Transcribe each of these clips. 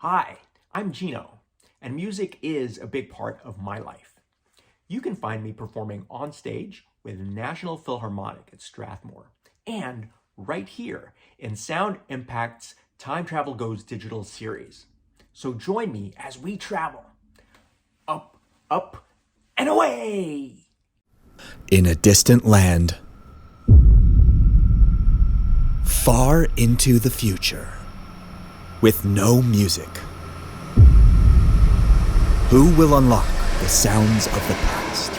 Hi, I'm Gino, and music is a big part of my life. You can find me performing on stage with National Philharmonic at Strathmore, and right here in Sound Impact's Time Travel Goes Digital series. So join me as we travel up, up, and away! In a distant land, far into the future, with no music. Who will unlock the sounds of the past?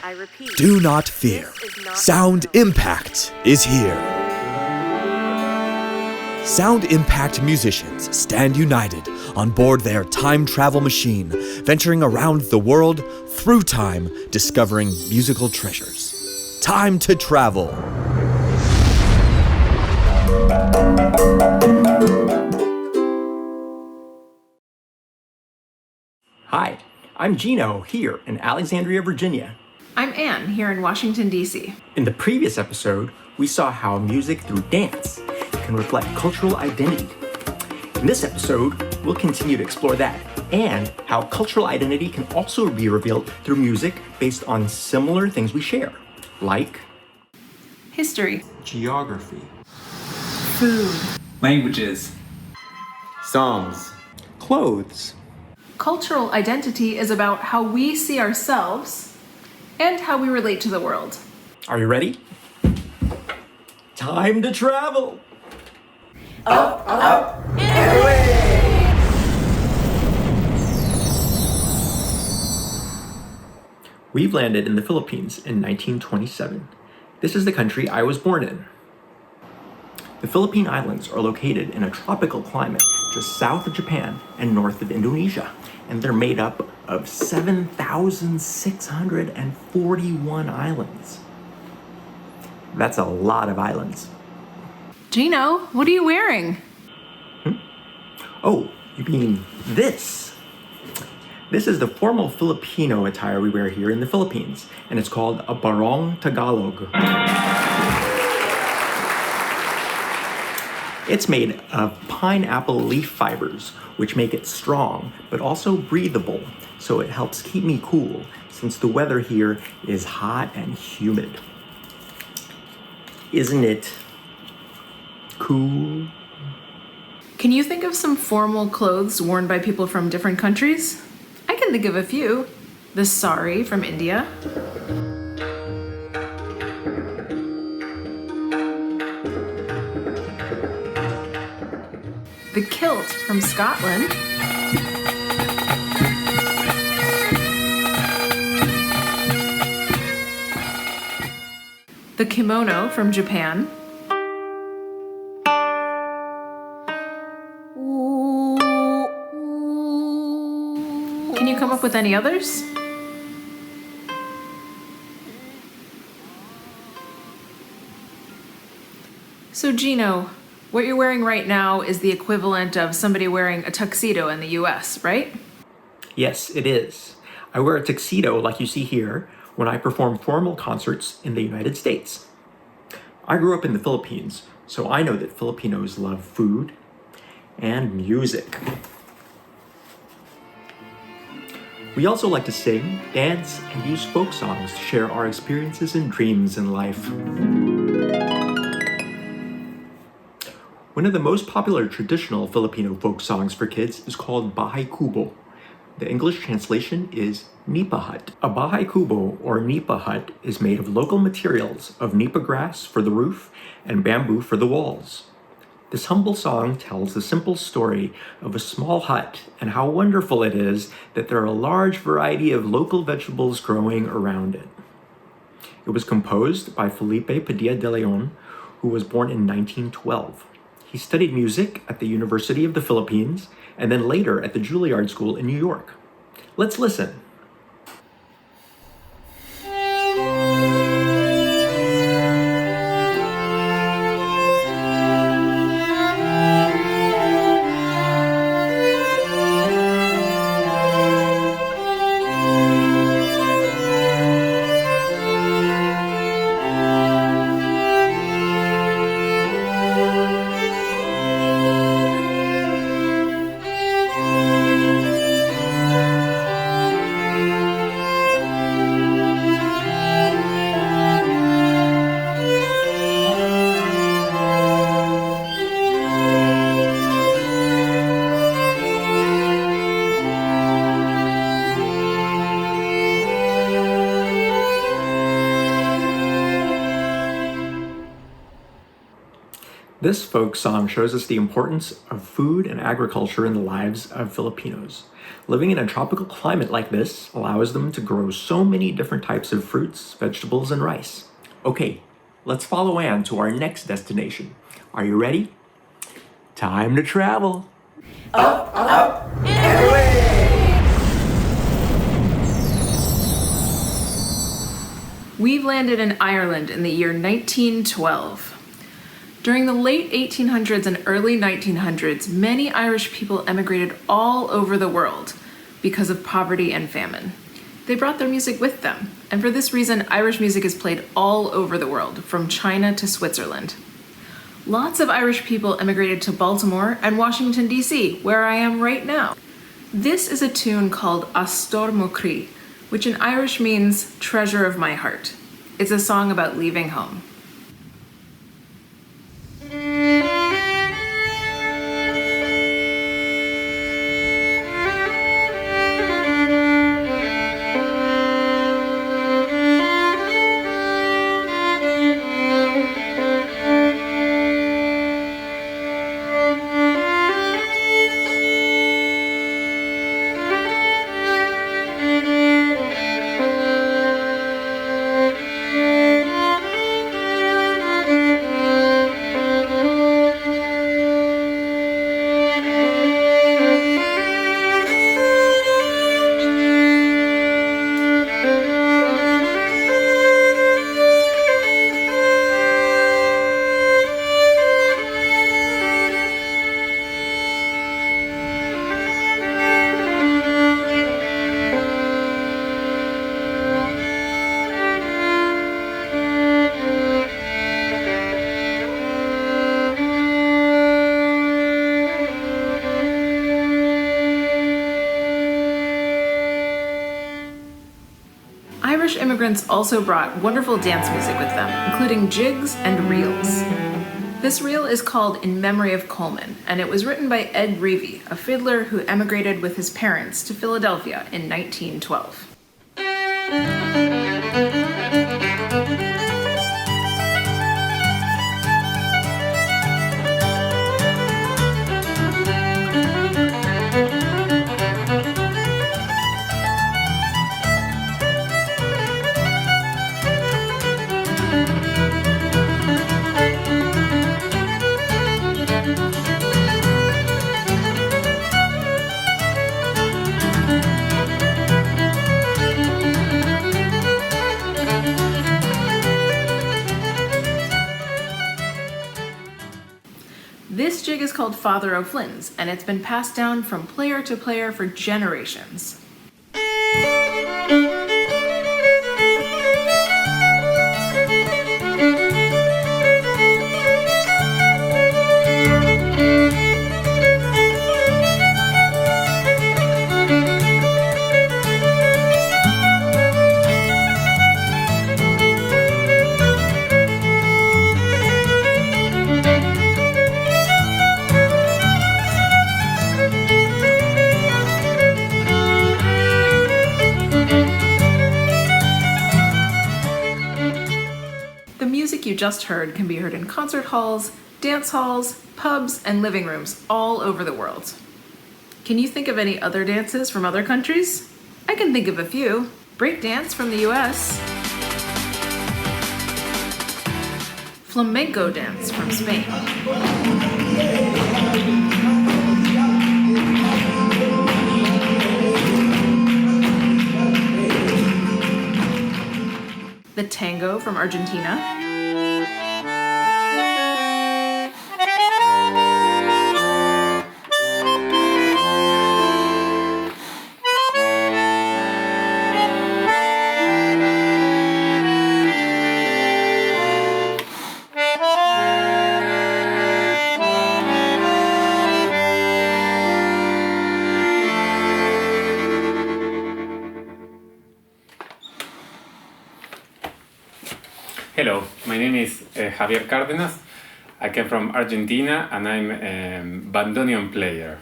I repeat. Do not fear. Sound Impact is here. Sound Impact musicians stand united on board their time travel machine, venturing around the world through time, discovering musical treasures. Time to travel. Hi, I'm Gino here in Alexandria, Virginia. I'm Anne here in Washington, D.C. In the previous episode, we saw how music through dance can reflect cultural identity. In this episode, we'll continue to explore that and how cultural identity can also be revealed through music based on similar things we share, like History, geography, food, languages, songs, clothes. Cultural identity is about how we see ourselves and how we relate to the world. Are you ready? Time to travel! up, and away! We've landed in the Philippines in 1927. This is the country I was born in. The Philippine Islands are located in a tropical climate just south of Japan and north of Indonesia, and they're made up of 7,641 islands. That's a lot of islands. Gino, what are you wearing? Oh, you mean this? This is the formal Filipino attire we wear here in the Philippines, and it's called a barong Tagalog. It's made of pineapple leaf fibers, which make it strong, but also breathable, so it helps keep me cool, since the weather here is hot and humid. Isn't it cool? Can you think of some formal clothes worn by people from different countries? I can think of a few. The sari from India. The kilt from Scotland. The kimono from Japan. Can you come up with any others? So Gino, what you're wearing right now is the equivalent of somebody wearing a tuxedo in the US, right? Yes, it is. I wear a tuxedo like you see here when I perform formal concerts in the United States. I grew up in the Philippines, so I know that Filipinos love food and music. We also like to sing, dance, and use folk songs to share our experiences and dreams in life. One of the most popular traditional Filipino folk songs for kids is called Bahay Kubo. The English translation is Nipa Hut. A Bahay Kubo, or Nipa Hut, is made of local materials of nipa grass for the roof and bamboo for the walls. This humble song tells the simple story of a small hut and how wonderful it is that there are a large variety of local vegetables growing around it. It was composed by Felipe Padilla de Leon, who was born in 1912. He studied music at the University of the Philippines and then later at the Juilliard School in New York. Let's listen. This folk song shows us the importance of food and agriculture in the lives of Filipinos. Living in a tropical climate like this allows them to grow so many different types of fruits, vegetables, and rice. Okay, let's follow Anne to our next destination. Are you ready? Time to travel! And away! We've landed in Ireland in the year 1912. During the late 1800s and early 1900s, many Irish people emigrated all over the world because of poverty and famine. They brought their music with them, and for this reason, Irish music is played all over the world, from China to Switzerland. Lots of Irish people emigrated to Baltimore and Washington, D.C., where I am right now. This is a tune called Astor Piazzolla, which in Irish means treasure of my heart. It's a song about leaving home. Irish immigrants also brought wonderful dance music with them, including jigs and reels. This reel is called In Memory of Coleman, and it was written by Ed Reavy, a fiddler who emigrated with his parents to Philadelphia in 1912. This jig is called Father O'Flynn's, and it's been passed down from player to player for generations. You just heard can be heard in concert halls, dance halls, pubs, and living rooms all over the world. Can you think of any other dances from other countries? I can think of a few. Breakdance from the US. Flamenco dance from Spain. The tango from Argentina. Hello, my name is Javier Cárdenas. I came from Argentina and I'm a bandoneón player.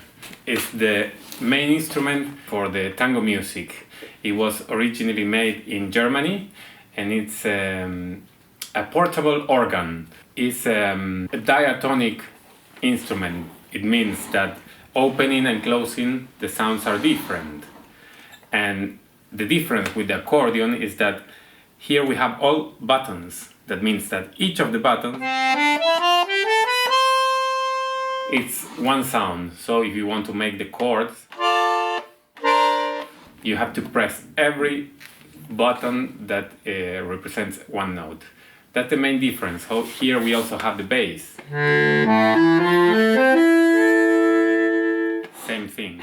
It's the main instrument for the tango music. It was originally made in Germany and it's a portable organ. is a diatonic instrument. It means that opening and closing the sounds are different. And the difference with the accordion is that here we have all buttons. That means that each of the buttons it's one sound. So if you want to make the chords, you have to press every button that represents one note. That's the main difference. So here we also have the bass. Same thing.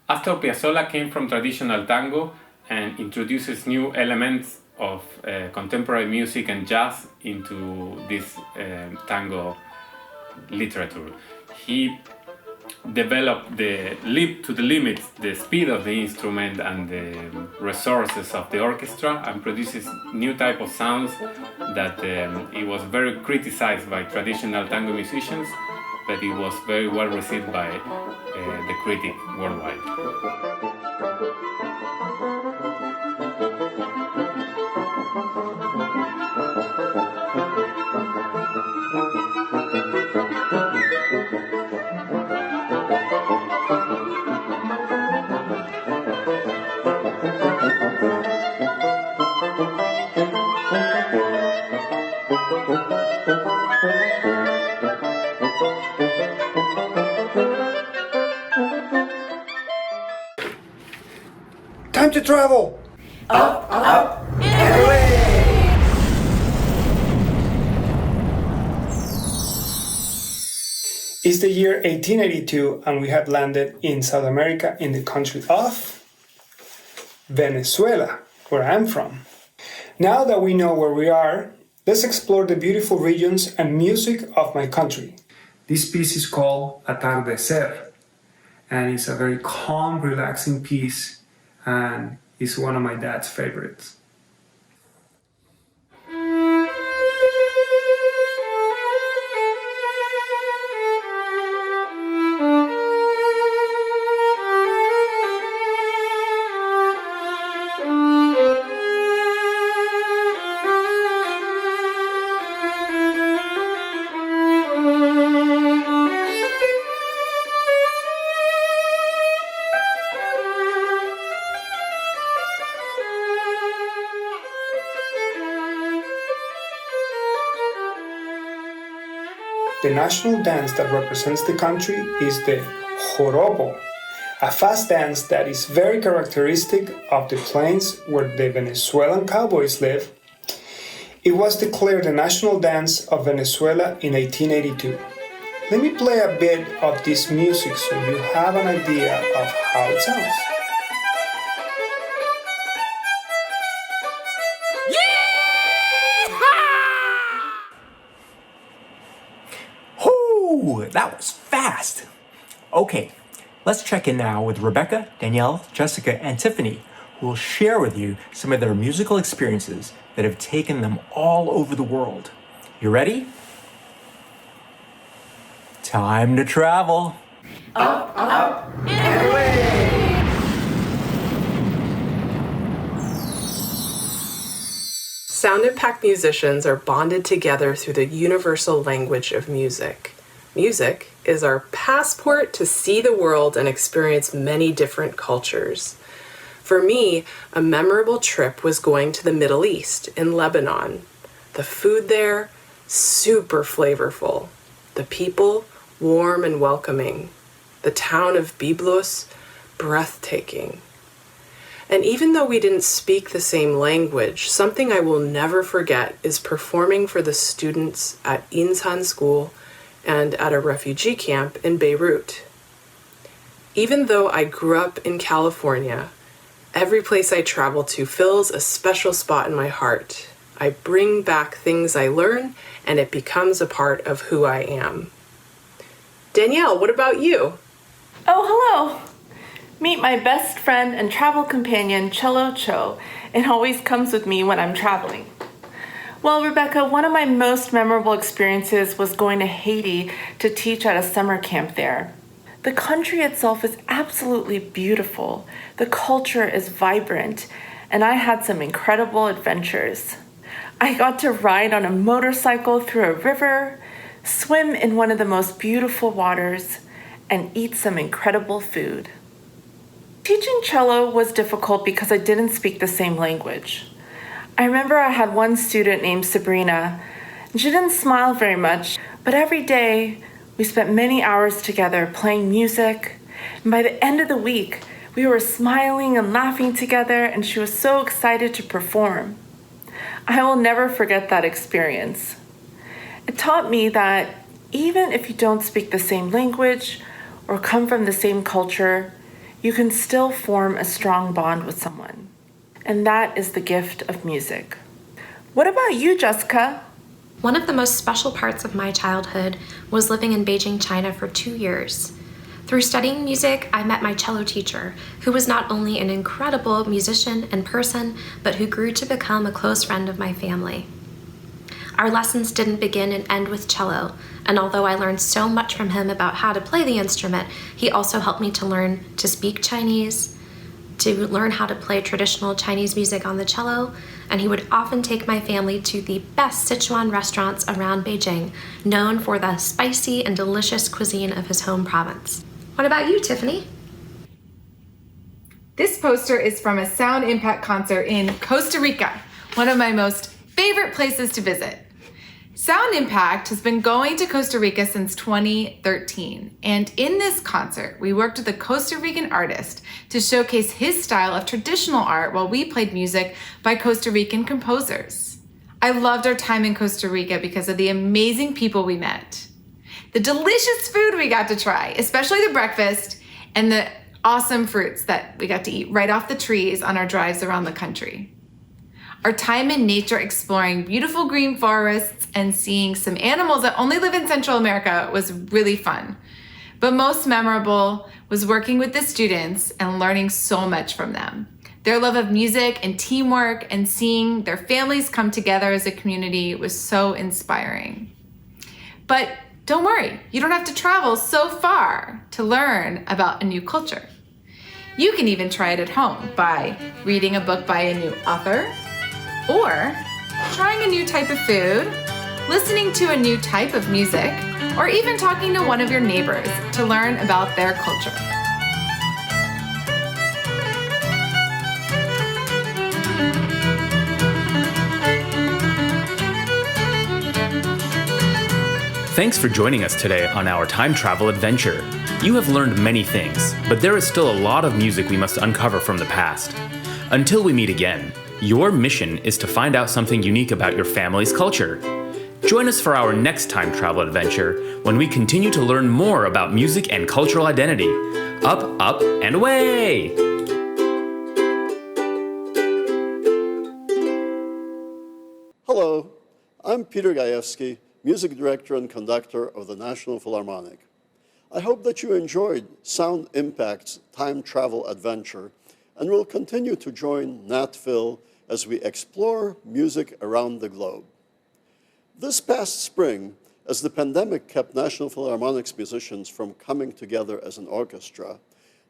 Astor Piazzolla came from traditional tango and introduces new elements of contemporary music and jazz into this tango literature. He developed the limit the speed of the instrument and the resources of the orchestra and produces new type of sounds that it was very criticized by traditional tango musicians, but it was very well received by the critic worldwide. Time to travel! Up, up, and away! It's the year 1882 and we have landed in South America in the country of Venezuela, where I'm from. Now that we know where we are, let's explore the beautiful regions and music of my country. This piece is called Atardecer, and it's a very calm, relaxing piece, and it's one of my dad's favorites. The national dance that represents the country is the joropo, a fast dance that is very characteristic of the plains where the Venezuelan cowboys live. It was declared the national dance of Venezuela in 1882. Let me play a bit of this music so you have an idea of how it sounds. That was fast! Okay, let's check in now with Rebecca, Danielle, Jessica, and Tiffany, who will share with you some of their musical experiences that have taken them all over the world. You ready? Time to travel! Up, up, and away! Sound-impact musicians are bonded together through the universal language of music. Music is our passport to see the world and experience many different cultures. For me, a memorable trip was going to the Middle East in Lebanon. The food there, super flavorful. The people, warm and welcoming. The town of Byblos, breathtaking. And even though we didn't speak the same language, something I will never forget is performing for the students at Insan School and at a refugee camp in Beirut. Even though I grew up in California, every place I travel to fills a special spot in my heart. I bring back things I learn, and it becomes a part of who I am. Danielle, what about you? Oh, hello! Meet my best friend and travel companion, Cello Cho. It always comes with me when I'm traveling. Well, Rebecca, one of my most memorable experiences was going to Haiti to teach at a summer camp there. The country itself is absolutely beautiful. The culture is vibrant, and I had some incredible adventures. I got to ride on a motorcycle through a river, swim in one of the most beautiful waters, and eat some incredible food. Teaching cello was difficult because I didn't speak the same language. I remember I had one student named Sabrina, and she didn't smile very much, but every day we spent many hours together playing music, and by the end of the week, we were smiling and laughing together, and she was so excited to perform. I will never forget that experience. It taught me that even if you don't speak the same language or come from the same culture, you can still form a strong bond with someone. And that is the gift of music. What about you, Jessica? One of the most special parts of my childhood was living in Beijing, China for 2 years. Through studying music, I met my cello teacher, who was not only an incredible musician and person, but who grew to become a close friend of my family. Our lessons didn't begin and end with cello, and although I learned so much from him about how to play the instrument, he also helped me to learn to speak Chinese, to learn how to play traditional Chinese music on the cello, and he would often take my family to the best Sichuan restaurants around Beijing, known for the spicy and delicious cuisine of his home province. What about you, Tiffany? This poster is from a Sound Impact concert in Costa Rica, one of my most favorite places to visit. Sound Impact has been going to Costa Rica since 2013, and in this concert, we worked with a Costa Rican artist to showcase his style of traditional art while we played music by Costa Rican composers. I loved our time in Costa Rica because of the amazing people we met, the delicious food we got to try, especially the breakfast, and the awesome fruits that we got to eat right off the trees on our drives around the country. Our time in nature exploring beautiful green forests and seeing some animals that only live in Central America was really fun. But most memorable was working with the students and learning so much from them. Their love of music and teamwork and seeing their families come together as a community was so inspiring. But don't worry, you don't have to travel so far to learn about a new culture. You can even try it at home by reading a book by a new author, or trying a new type of food, listening to a new type of music, or even talking to one of your neighbors to learn about their culture. Thanks for joining us today on our time travel adventure. You have learned many things, but there is still a lot of music we must uncover from the past. Until we meet again, your mission is to find out something unique about your family's culture. Join us for our next time travel adventure when we continue to learn more about music and cultural identity. Up, up, and away! Hello, I'm Peter Gajewski, Music Director and Conductor of the National Philharmonic. I hope that you enjoyed Sound Impact's time travel adventure and will continue to join NatPhil as we explore music around the globe. This past spring, as the pandemic kept National Philharmonic's musicians from coming together as an orchestra,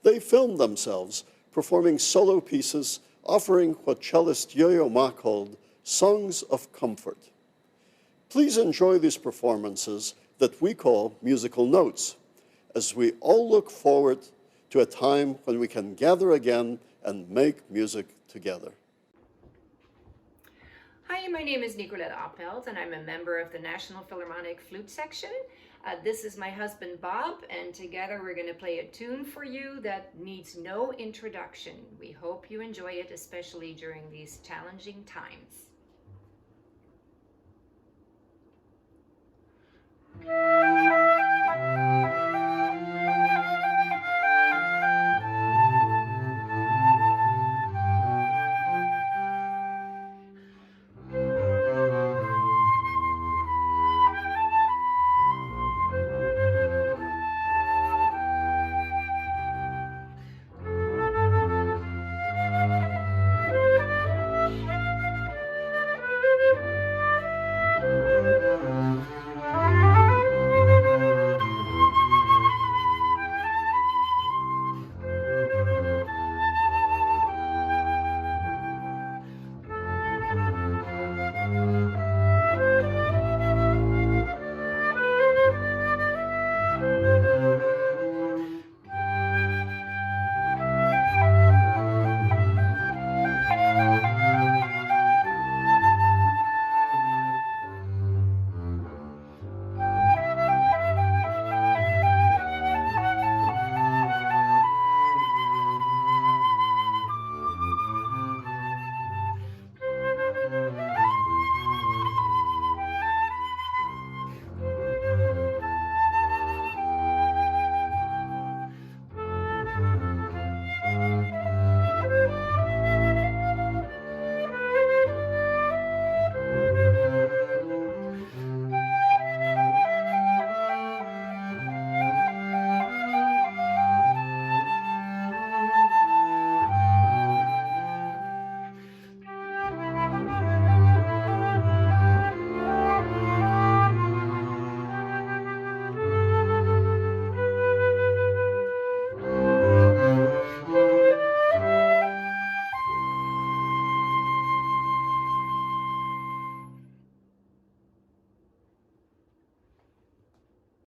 they filmed themselves performing solo pieces offering what cellist Yo-Yo Ma called songs of comfort. Please enjoy these performances that we call musical notes, as we all look forward to a time when we can gather again and make music together. Hi, my name is Nicolette Oppelt, and I'm a member of the National Philharmonic Flute Section. This is my husband, Bob, and together we're going to play a tune for you that needs no introduction. We hope you enjoy it, especially during these challenging times.